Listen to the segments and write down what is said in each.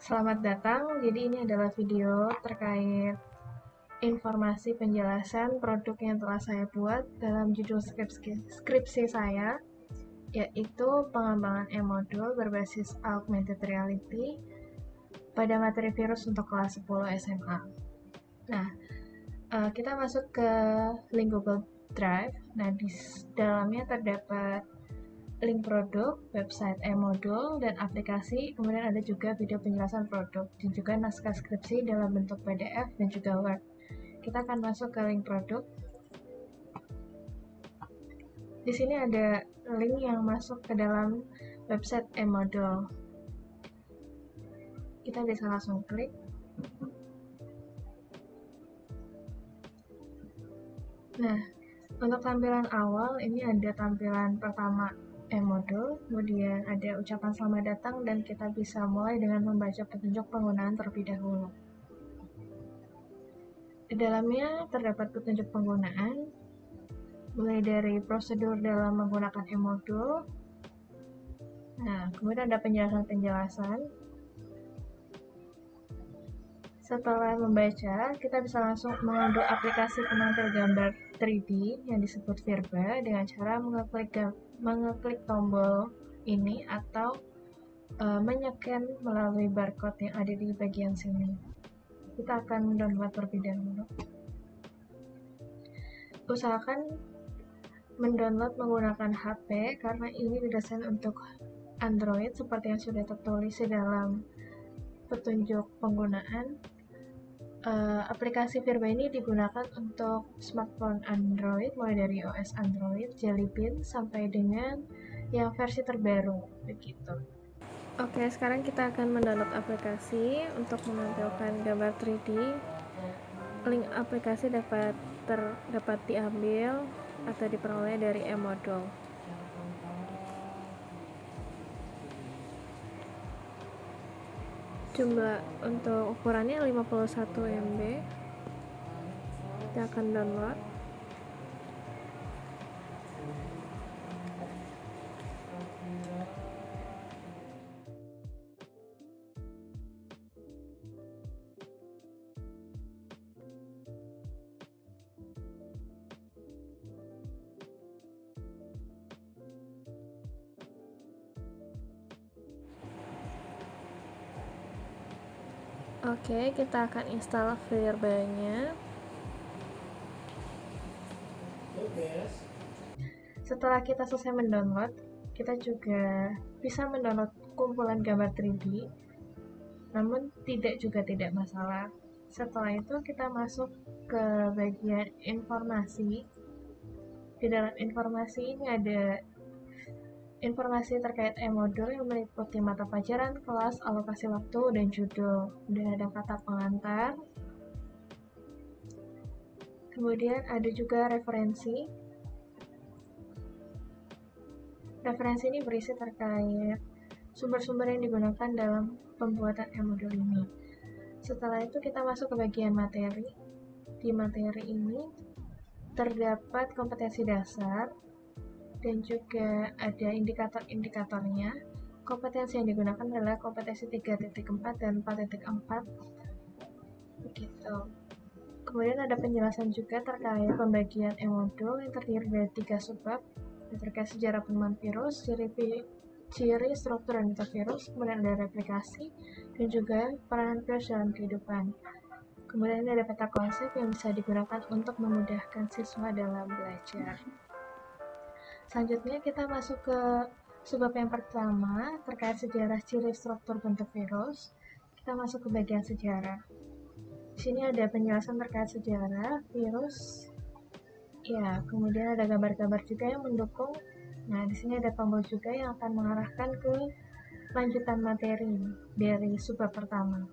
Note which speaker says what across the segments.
Speaker 1: Selamat datang, jadi ini adalah video terkait informasi penjelasan produk yang telah saya buat dalam judul skripsi saya, yaitu pengembangan e-modul berbasis augmented reality pada materi virus untuk kelas 10 SMA. Nah, kita masuk ke link Google Drive. Nah, di dalamnya terdapat link produk, website e-modul, dan aplikasi. Kemudian ada juga video penjelasan produk dan juga naskah skripsi dalam bentuk PDF dan juga Word. Kita akan masuk ke link produk. Di sini ada link yang masuk ke dalam website e-modul. Kita bisa langsung klik. Nah, untuk tampilan awal ini ada tampilan pertama e-modul, kemudian ada ucapan selamat datang dan kita bisa mulai dengan membaca petunjuk penggunaan terlebih dahulu. Di dalamnya terdapat petunjuk penggunaan, mulai dari prosedur dalam menggunakan e-modul. Nah, kemudian ada penjelasan-penjelasan. Setelah membaca, kita bisa langsung mengunduh aplikasi penampil gambar 3D yang disebut Virba dengan cara mengeklik tombol ini atau menyekan melalui barcode yang ada di bagian sini. Kita akan download terlebih dahulu. Usahakan mendownload menggunakan HP karena ini didesain untuk Android seperti yang sudah tertulis di dalam petunjuk penggunaan. Aplikasi Virba ini digunakan untuk smartphone Android mulai dari OS Android, Jelly Bean sampai dengan yang versi terbaru begitu. Oke, sekarang kita akan mendownload aplikasi untuk menampilkan gambar 3D. Link aplikasi dapat diambil atau diperoleh dari e-modul. Jumlah untuk ukurannya 51 MB. Kita akan download. Oke, kita akan install Virba-nya. Setelah kita selesai mendownload, kita juga bisa mendownload kumpulan gambar 3D, namun tidak masalah. Setelah itu kita masuk ke bagian informasi. Di dalam informasi ini ada informasi terkait e-modul yang meliputi mata pelajaran, kelas, alokasi waktu, dan judul. Dan ada kata pengantar. Kemudian ada juga referensi. Referensi ini berisi terkait sumber-sumber yang digunakan dalam pembuatan e-modul ini. Setelah itu kita masuk ke bagian materi. Di materi ini terdapat kompetensi dasar dan juga ada indikator-indikatornya. Kompetensi yang digunakan adalah kompetensi 3.4 dan 4.4. Begitu. Kemudian ada penjelasan juga terkait pembagian e-modul yang terdiri dari 3 subbab, terkait sejarah penemuan virus, ciri, struktur, dan bentuk virus, kemudian ada replikasi, dan juga peranan virus dalam kehidupan. Kemudian ada peta konsep yang bisa digunakan untuk memudahkan siswa dalam belajar. Selanjutnya kita masuk ke subbab yang pertama terkait sejarah, ciri, struktur, bentuk virus. Kita masuk ke bagian sejarah. Di sini ada penjelasan terkait sejarah virus. Ya, kemudian ada gambar-gambar juga yang mendukung. Nah, di sini ada tombol juga yang akan mengarahkan ke lanjutan materi dari subbab pertama.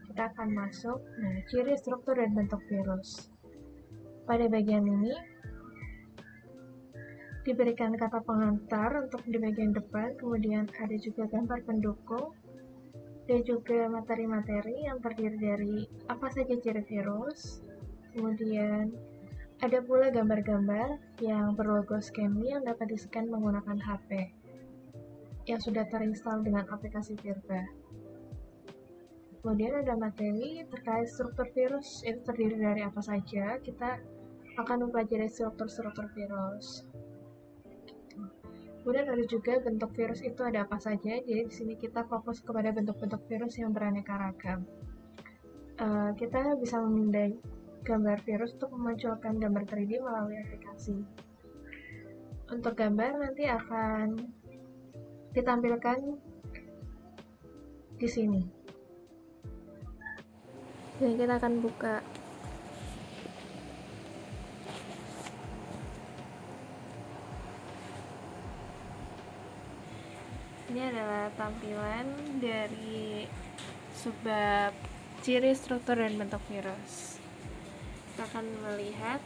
Speaker 1: Kita akan masuk. Nah, ciri, struktur, dan bentuk virus. Pada bagian ini diberikan kata pengantar untuk di bagian depan, kemudian ada juga gambar pendukung dan juga materi-materi yang terdiri dari apa saja ciri virus. Kemudian ada pula gambar-gambar yang berlogo Scanme yang dapat di-scan menggunakan HP yang sudah terinstall dengan aplikasi Virba. Kemudian ada materi terkait struktur virus, itu terdiri dari apa saja. Kita akan mempelajari struktur-struktur virus. Kemudian ada juga bentuk virus itu ada apa saja. Jadi di sini kita fokus kepada bentuk-bentuk virus yang beraneka ragam. Kita bisa memindai gambar virus untuk memunculkan gambar 3D melalui aplikasi. Untuk gambar nanti akan ditampilkan di sini. Jadi kita akan buka. Ini adalah tampilan dari subbab ciri, struktur, dan bentuk virus. Kita akan melihat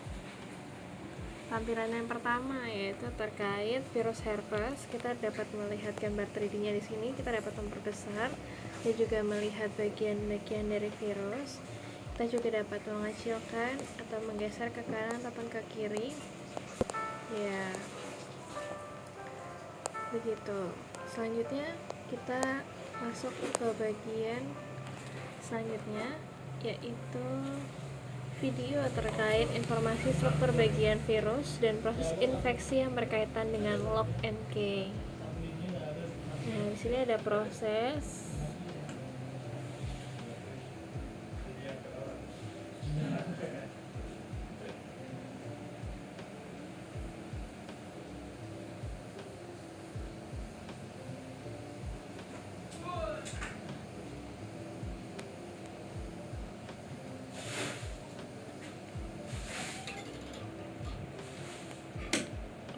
Speaker 1: tampilan yang pertama, yaitu terkait virus herpes. Kita dapat melihat gambar 3D-nya di sini. Kita dapat memperbesar dan juga melihat bagian-bagian dari virus. Kita juga dapat mengecilkan atau menggeser ke kanan ataupun ke kiri. Ya, begitu. Selanjutnya kita masuk ke bagian selanjutnya, yaitu video terkait informasi struktur bagian virus dan proses infeksi yang berkaitan dengan lock and key. Nah, di sini ada proses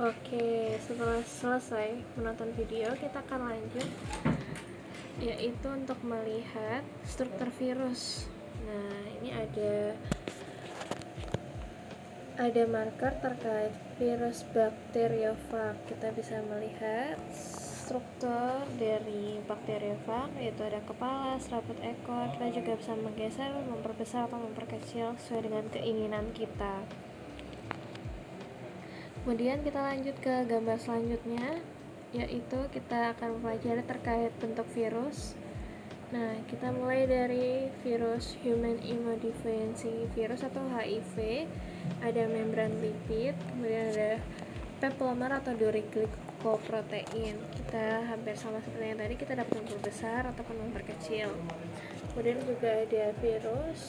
Speaker 1: Oke, setelah selesai menonton video, kita akan lanjut, yaitu untuk melihat struktur virus. Nah, ini ada marker terkait virus bakteriofag. Kita bisa melihat struktur dari bakteriofag, yaitu ada kepala, serabut ekor. Kita juga bisa menggeser, memperbesar atau memperkecil sesuai dengan keinginan kita. Kemudian kita lanjut ke gambar selanjutnya, yaitu kita akan mempelajari terkait bentuk virus. Nah, kita mulai dari virus Human Immunodeficiency Virus atau HIV. Ada membran lipid, kemudian ada peplomer atau duriglicoprotein. Kita hampir sama seperti yang tadi, kita dapat memperbesar ataupun memperkecil. Kemudian juga ada virus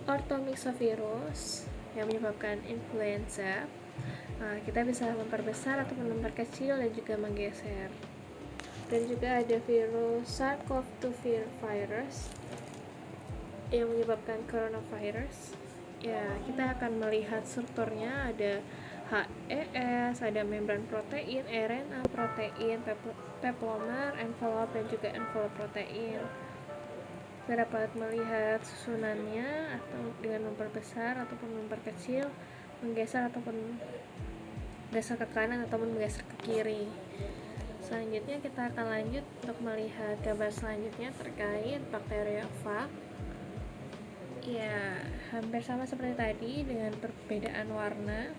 Speaker 1: orthomyxovirus yang menyebabkan influenza. Nah, kita bisa memperbesar ataupun memperkecil dan juga menggeser. Dan juga ada virus SARS-CoV-2 virus yang menyebabkan coronavirus. Ya, kita akan melihat strukturnya, ada HES, ada membran protein, RNA protein, peplomer, envelope, dan juga envelope protein. Kita dapat melihat susunannya atau dengan memperbesar ataupun memperkecil, menggeser ataupun geser ke kanan ataupun menggeser ke kiri. Selanjutnya kita akan lanjut untuk melihat gambar selanjutnya terkait bakteriofag. Ya, hampir sama seperti tadi dengan perbedaan warna.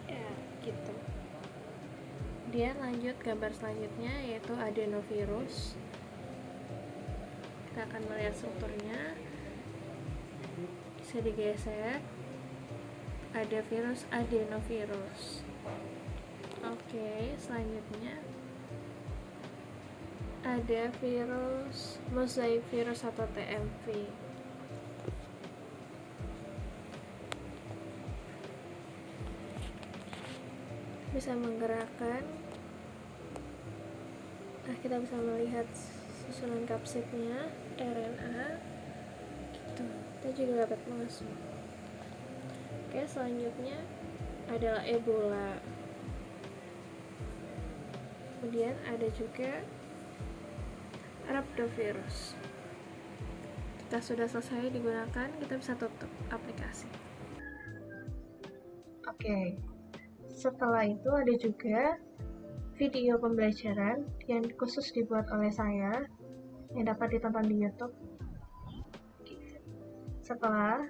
Speaker 1: Ya, gitu. Kemudian lanjut gambar selanjutnya, yaitu adenovirus. Kita akan melihat strukturnya, bisa digeser. Ada virus adenovirus. Oke, selanjutnya ada virus mosaic virus atau TMV. Bisa menggerakkan. Nah, kita bisa melihat susunan kapsidnya, RNA gitu. Kita juga dapat masuk. Oke, selanjutnya adalah Ebola. Kemudian ada juga Rhabdovirus. Kita sudah selesai digunakan, kita bisa tutup aplikasi. Oke, setelah itu ada juga video pembelajaran yang khusus dibuat oleh saya yang dapat ditonton di YouTube. Setelah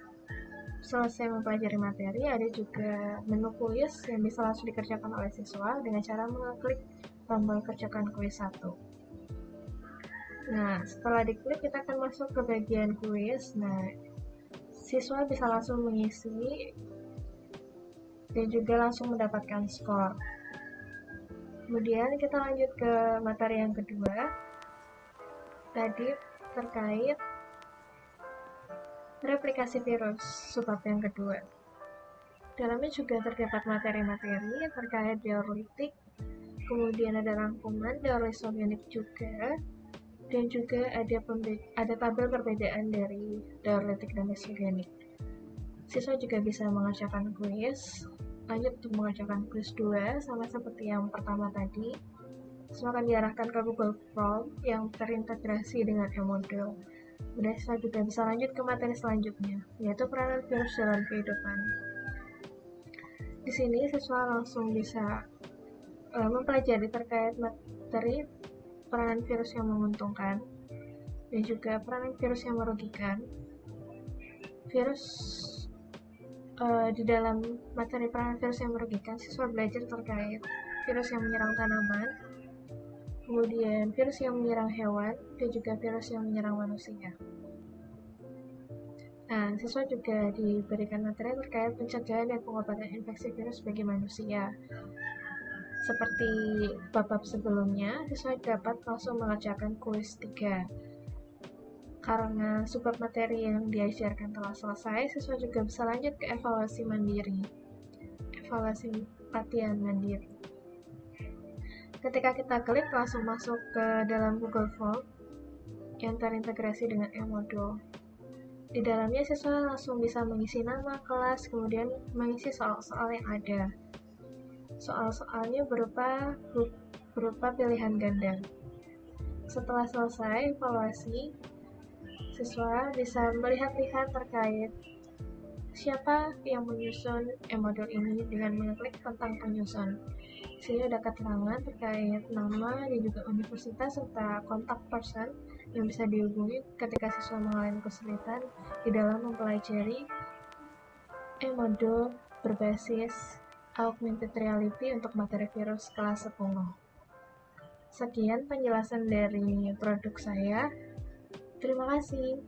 Speaker 1: selesai mempelajari materi, ada juga menu kuis yang bisa langsung dikerjakan oleh siswa dengan cara mengklik tombol kerjakan kuis 1. Nah, setelah diklik kita akan masuk ke bagian kuis. Nah, siswa bisa langsung mengisi dan juga langsung mendapatkan skor. Kemudian kita lanjut ke materi yang kedua. Tadi terkait replikasi virus subbab yang kedua. Dalamnya juga terdapat materi-materi terkait diauretik, kemudian ada rangkuman diauresogenik juga, dan juga ada tabel perbedaan dari diauretik dan isogenik. Siswa juga bisa mengerjakan kuis. Lanjut untuk mengerjakan kuis 2, sama seperti yang pertama tadi. Siswa akan diarahkan ke Google Form yang terintegrasi dengan eModul. Kemudian siswa juga bisa lanjut ke materi selanjutnya, yaitu peranan virus dalam kehidupan. Di sini siswa langsung bisa mempelajari terkait materi peranan virus yang menguntungkan dan juga peranan virus yang merugikan. Virus di dalam materi peranan virus yang merugikan, siswa belajar terkait virus yang menyerang tanaman, kemudian virus yang menyerang hewan, dan juga virus yang menyerang manusia. Nah, siswa juga diberikan materi terkait pencegahan dan pengobatan infeksi virus bagi manusia. Seperti bab sebelumnya, siswa dapat langsung mengerjakan kuis 3. Karena subbab materi yang diajarkan telah selesai, siswa juga bisa lanjut ke evaluasi mandiri. Evaluasi latihan mandiri. Ketika kita klik, langsung masuk ke dalam Google Form yang terintegrasi dengan eModul. Di dalamnya siswa langsung bisa mengisi nama, kelas, kemudian mengisi soal-soal yang ada. Soal-soalnya berupa pilihan ganda. Setelah selesai evaluasi, siswa bisa melihat-lihat terkait siapa yang menyusun eModul ini dengan mengklik tentang penyusun. Di sini ada keterangan terkait nama dan juga universitas serta kontak person yang bisa dihubungi ketika siswa mengalami kesulitan di dalam mempelajari eModul berbasis augmented reality untuk materi virus kelas 10. Sekian penjelasan dari produk saya. Terima kasih.